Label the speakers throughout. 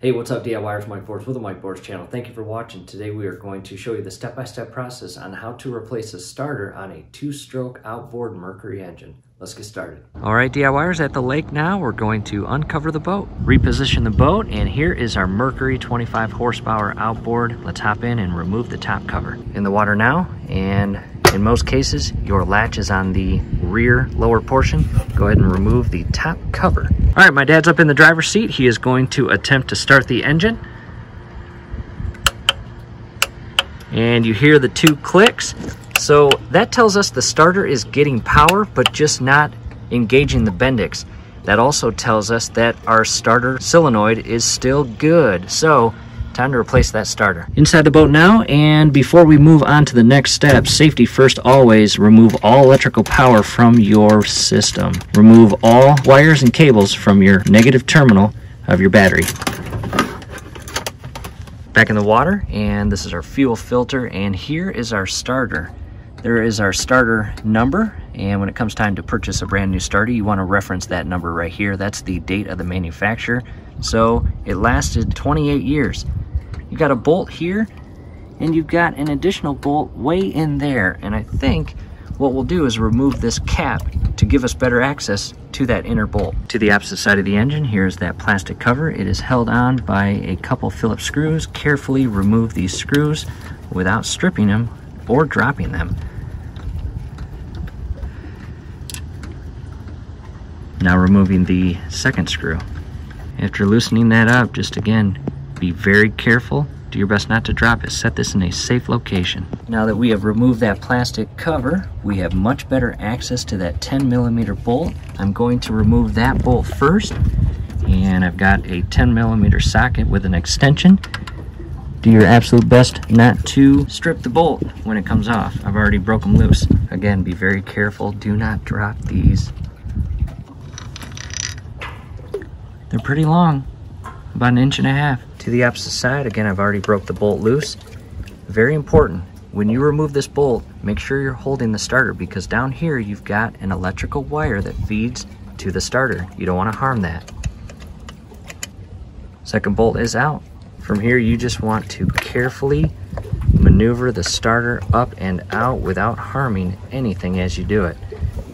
Speaker 1: Hey, what's up DIYers, Mike Boards with the Mike Boards channel. Thank you for watching. Today we are going to show you the step-by-step process on how to replace a starter on a 2-stroke outboard Mercury engine. Let's get started. All right, DIYers, at the lake now, we're going to uncover the boat, reposition the boat, and here is our Mercury 25 horsepower outboard. Let's hop in and remove the top cover. In the water now, and in most cases, your latch is on the rear lower portion. Go ahead and remove the top cover. All right, my dad's up in the driver's seat. He is going to attempt to start the engine. And you hear the 2 clicks. So that tells us the starter is getting power, but just not engaging the Bendix. That also tells us that our starter solenoid is still good. So time to replace that starter. Inside the boat now, and before we move on to the next step, safety first always, remove all electrical power from your system. Remove all wires and cables from your negative terminal of your battery. Back in the water, and this is our fuel filter, and here is our starter. There is our starter number, and when it comes time to purchase a brand new starter, you want to reference that number right here. That's the date of the manufacturer. So it lasted 28 years. You got a bolt here, and you've got an additional bolt way in there, and I think what we'll do is remove this cap to give us better access to that inner bolt. To the opposite side of the engine, here's that plastic cover. It is held on by a couple Phillips screws. Carefully remove these screws without stripping them or dropping them. Now removing the second screw. After loosening that up, just again, be very careful. Do your best not to drop it. Set this in a safe location. Now that we have removed that plastic cover, we have much better access to that 10mm bolt. I'm going to remove that bolt first, and I've got a 10mm socket with an extension. Do your absolute best not to strip the bolt when it comes off. I've already broke them loose. Again, be very careful. Do not drop these. They're pretty long, about 1.5 inches. To the opposite side, again, I've already broke the bolt loose. Very important, when you remove this bolt, make sure you're holding the starter, because down here you've got an electrical wire that feeds to the starter. You don't want to harm that. Second bolt is out. From here, you just want to carefully maneuver the starter up and out without harming anything as you do it.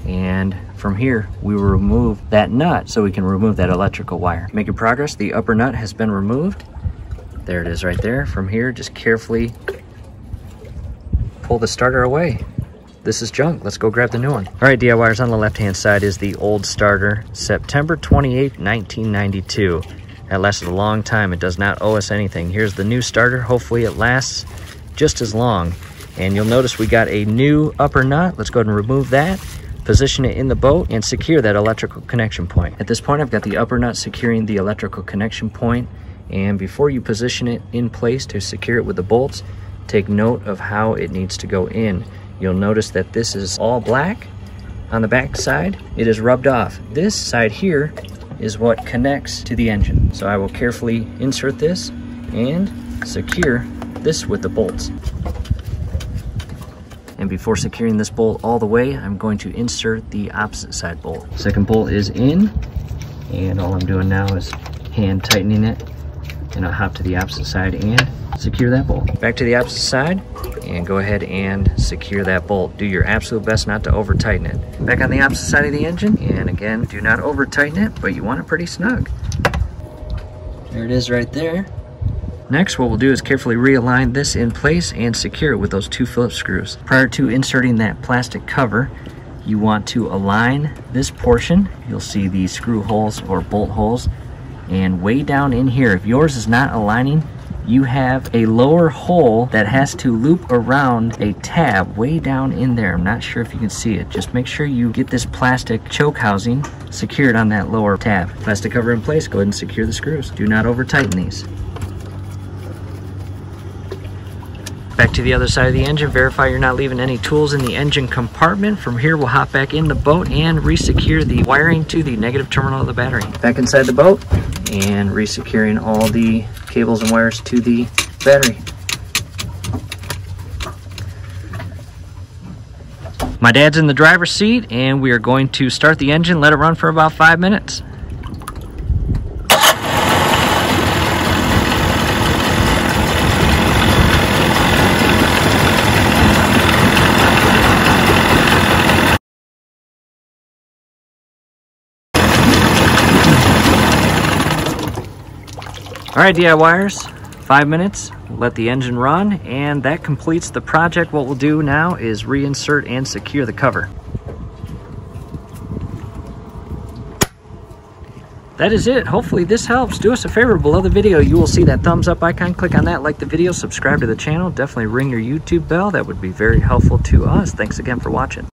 Speaker 1: And from here, we will remove that nut so we can remove that electrical wire. Making progress, the upper nut has been removed. There it is right there. From here, just carefully pull the starter away. This is junk. Let's go grab the new one. All right, DIYers, on the left-hand side is the old starter, September 28, 1992. That lasted a long time. It does not owe us anything. Here's the new starter. Hopefully it lasts just as long. And you'll notice we got a new upper nut. Let's go ahead and remove that. Position it in the boat and secure that electrical connection point. At this point, I've got the upper nut securing the electrical connection point, and before you position it in place to secure it with the bolts, take note of how it needs to go in. You'll notice that this is all black. On the back side, it is rubbed off. This side here is what connects to the engine. So I will carefully insert this and secure this with the bolts. And before securing this bolt all the way, I'm going to insert the opposite side bolt. Second bolt is in, and all I'm doing now is hand tightening it, and I'll hop to the opposite side and secure that bolt. Back to the opposite side, and go ahead and secure that bolt. Do your absolute best not to over tighten it. Back on the opposite side of the engine, and again, do not over tighten it, but you want it pretty snug. There it is right there. Next, what we'll do is carefully realign this in place and secure it with those 2 Phillips screws. Prior to inserting that plastic cover, you want to align this portion. You'll see the screw holes or bolt holes. And way down in here, if yours is not aligning, you have a lower hole that has to loop around a tab way down in there. I'm not sure if you can see it. Just make sure you get this plastic choke housing secured on that lower tab. Plastic cover in place, go ahead and secure the screws. Do not over tighten these. Back to the other side of the engine, verify you're not leaving any tools in the engine compartment. From here, we'll hop back in the boat and re-secure the wiring to the negative terminal of the battery. Back inside the boat and re-securing all the cables and wires to the battery. My dad's in the driver's seat, and we are going to start the engine, let it run for about 5 minutes. All right, DIYers, 5 minutes, let the engine run, and that completes the project. What we'll do now is reinsert and secure the cover. That is it. Hopefully this helps. Do us a favor, below the video you will see that thumbs up icon. Click on that, like the video, subscribe to the channel, definitely ring your YouTube bell. That would be very helpful to us. Thanks again for watching.